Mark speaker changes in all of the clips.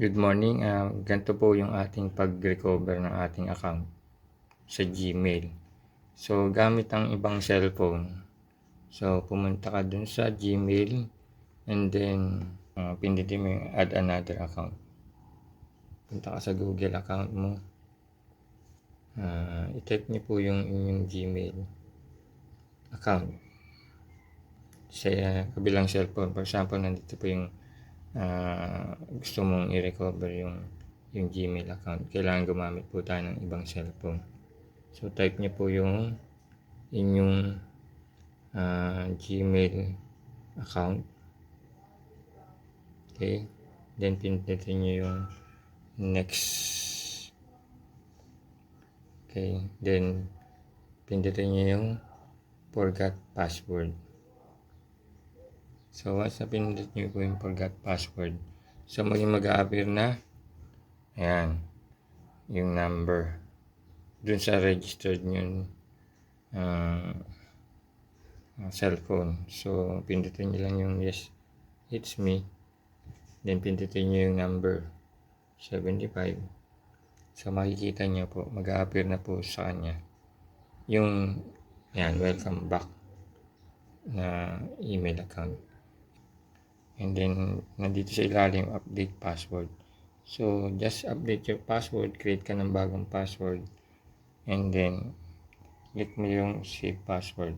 Speaker 1: Good morning. Ganito po yung ating pag-recover ng ating account sa Gmail. So, gamit ang ibang cellphone. So, pumunta ka dun sa Gmail and then pindutin mo yung add another account. Punta ka sa Google account mo. I-type niyo po yung inyong Gmail account sa kabilang cellphone. For example, nandito po yung gusto mong i-recover yung Gmail account, kailangan gumamit po tayo ng ibang cellphone. So type niyo po yung inyong Gmail account. Okay, then pindutin niyo yung next. Okay, then pindutin niyo yung forgot password. So once na pinindot niyo po yung forgot password, so maging mag-a-appear na ayan yung number dun sa registered nyo cellphone. So pindutin niyo lang yung yes, it's me, then pindutin niyo yung number 75. So makikita niyo po, mag-a-appear na po sa kanya yung ayan, welcome back na email account. And then, nandito sa ilalim, update password. So, just update your password, create ka ng bagong password, and then, click mo yung save password.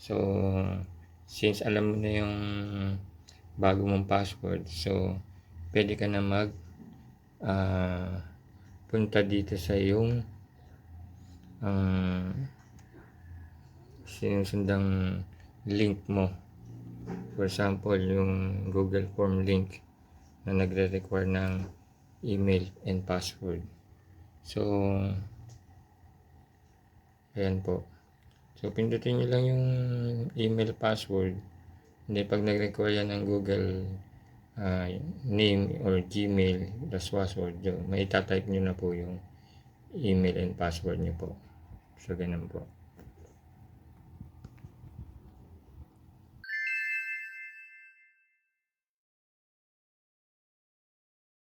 Speaker 1: So, since alam mo na yung bago mong password, so, pwede ka na punta dito sa yung sinusundang link mo. For example, yung Google Form link na nagre-require ng email and password. So, ayan po. So, pindutin nyo lang yung email password. Hindi, pag nag-require yan ng Google name or Gmail, das password, may itatype nyo na po yung email and password nyo po. So, ganun po.